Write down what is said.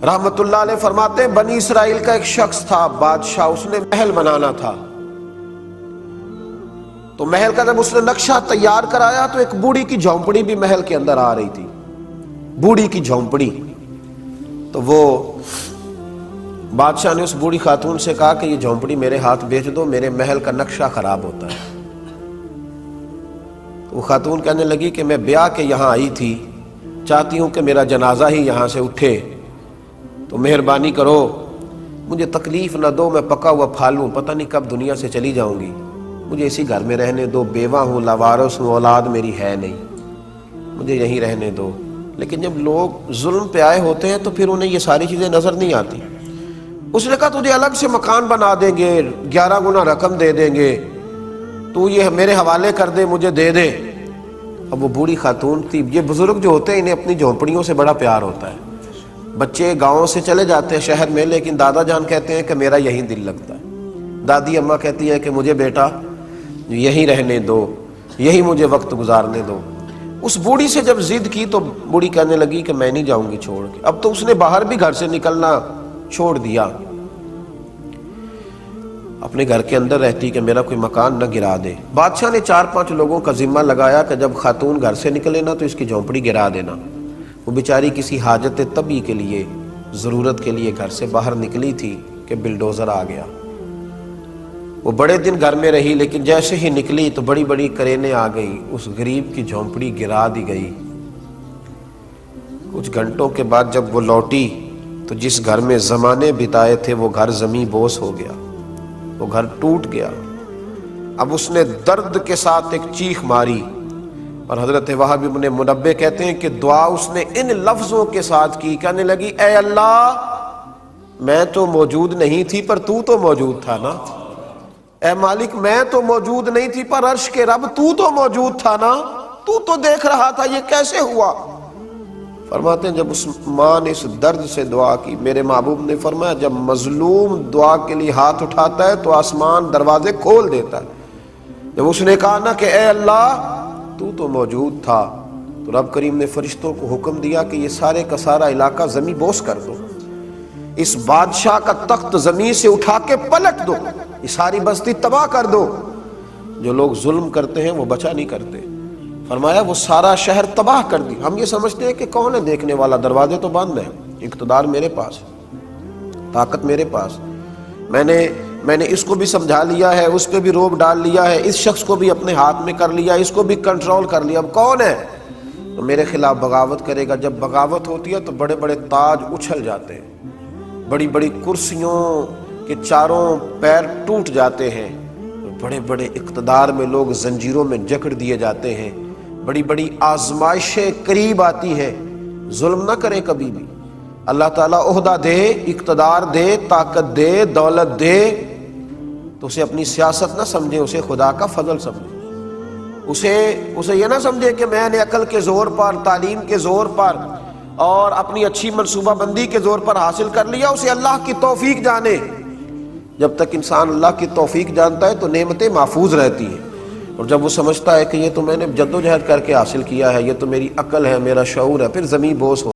رحمت اللہ علیہ فرماتے ہیں بنی اسرائیل کا ایک شخص تھا بادشاہ، اس نے محل بنانا تھا، تو محل کا جب اس نے نقشہ تیار کرایا تو ایک بوڑھی کی جھونپڑی بھی محل کے اندر آ رہی تھی، بوڑھی کی جھونپڑی۔ تو وہ بادشاہ نے اس بوڑھی خاتون سے کہا کہ یہ جھونپڑی میرے ہاتھ بیچ دو، میرے محل کا نقشہ خراب ہوتا ہے۔ وہ خاتون کہنے لگی کہ میں بیاہ کے یہاں آئی تھی، چاہتی ہوں کہ میرا جنازہ ہی یہاں سے اٹھے، تو مہربانی کرو مجھے تکلیف نہ دو، میں پکا ہوا پھالوں، پتہ نہیں کب دنیا سے چلی جاؤں گی، مجھے اسی گھر میں رہنے دو، بیوہ ہوں، لاوارث ہوں، اولاد میری ہے نہیں، مجھے یہیں رہنے دو۔ لیکن جب لوگ ظلم پہ آئے ہوتے ہیں تو پھر انہیں یہ ساری چیزیں نظر نہیں آتی۔ اس نے کہا تجھے الگ سے مکان بنا دیں گے، 11 گنا رقم دے دیں گے، تو یہ میرے حوالے کر دے، مجھے دے دے۔ اب وہ بوڑھی خاتون تھی، یہ بزرگ جو ہوتے ہیں انہیں اپنی جھونپڑیوں سے بڑا پیار ہوتا ہے، بچے گاؤں سے چلے جاتے ہیں شہر میں، لیکن دادا جان کہتے ہیں کہ میرا یہیں دل لگتا ہے، دادی اماں کہتی ہے کہ مجھے بیٹا یہیں رہنے دو، یہی مجھے وقت گزارنے دو۔ اس بوڑھی سے جب ضد کی تو بوڑھی کہنے لگی کہ میں نہیں جاؤں گی چھوڑ کے۔ اب تو اس نے باہر بھی گھر سے نکلنا چھوڑ دیا، اپنے گھر کے اندر رہتی کہ میرا کوئی مکان نہ گرا دے۔ بادشاہ نے 4-5 لوگوں کا ذمہ لگایا کہ جب خاتون گھر سے نکلے نا تو اس کی جھونپڑی گرا دینا۔ وہ بیچاری کسی حاجت طبی کے لیے، ضرورت کے لیے گھر سے باہر نکلی تھی کہ بلڈوزر آ گیا۔ وہ بڑے دن گھر میں رہی، لیکن جیسے ہی نکلی تو بڑی بڑی کرینیں آ گئی، اس غریب کی جھونپڑی گرا دی گئی۔ کچھ گھنٹوں کے بعد جب وہ لوٹی تو جس گھر میں زمانے بتائے تھے وہ گھر زمیں بوس ہو گیا، وہ گھر ٹوٹ گیا۔ اب اس نے درد کے ساتھ ایک چیخ ماری، اور حضرت وہب ابن منبہ کہتے ہیں کہ دعا اس نے ان لفظوں کے ساتھ کی، کہنے لگی اے اللہ میں تو موجود نہیں تھی پر تو تو موجود تھا نا، اے مالک میں تو موجود نہیں تھی پر عرش کے رب تو تو موجود تھا نا، تو تو دیکھ رہا تھا، یہ کیسے ہوا؟ فرماتے ہیں جب اس ماں نے اس درد سے دعا کی، میرے محبوب نے فرمایا جب مظلوم دعا کے لیے ہاتھ اٹھاتا ہے تو آسمان دروازے کھول دیتا ہے۔ جب اس نے کہا نا کہ اے اللہ تو موجود تھا، تو رب کریم نے فرشتوں کو حکم دیا کہ یہ سارے کا سارا علاقہ زمیں بوس کر دو، اس بادشاہ کا تخت زمین سے اٹھا کے پلٹ دو، یہ ساری بستی تباہ کر دو۔ جو لوگ ظلم کرتے ہیں وہ بچا نہیں کرتے۔ فرمایا وہ سارا شہر تباہ کر دی۔ ہم یہ سمجھتے ہیں کہ کون ہے دیکھنے والا، دروازے تو بند ہیں، اقتدار میرے پاس، طاقت میرے پاس، میں نے اس کو بھی سمجھا لیا ہے، اس پہ بھی روب ڈال لیا ہے، اس شخص کو بھی اپنے ہاتھ میں کر لیا، اس کو بھی کنٹرول کر لیا، اب کون ہے تو میرے خلاف بغاوت کرے گا؟ جب بغاوت ہوتی ہے تو بڑے بڑے تاج اچھل جاتے ہیں، بڑی بڑی کرسیوں کے چاروں پیر ٹوٹ جاتے ہیں، بڑے بڑے اقتدار میں لوگ زنجیروں میں جکڑ دیے جاتے ہیں، بڑی بڑی آزمائشیں قریب آتی ہیں۔ ظلم نہ کرے کبھی بھی، اللہ تعالیٰ عہدہ دے، اقتدار دے، طاقت دے، دولت دے تو اسے اپنی سیاست نہ سمجھے، اسے خدا کا فضل سمجھے، اسے یہ نہ سمجھے کہ میں نے عقل کے زور پر، تعلیم کے زور پر اور اپنی اچھی منصوبہ بندی کے زور پر حاصل کر لیا، اسے اللہ کی توفیق جانے۔ جب تک انسان اللہ کی توفیق جانتا ہے تو نعمتیں محفوظ رہتی ہیں، اور جب وہ سمجھتا ہے کہ یہ تو میں نے جدوجہد کر کے حاصل کیا ہے، یہ تو میری عقل ہے، میرا شعور ہے، پھر زمین بوس ہو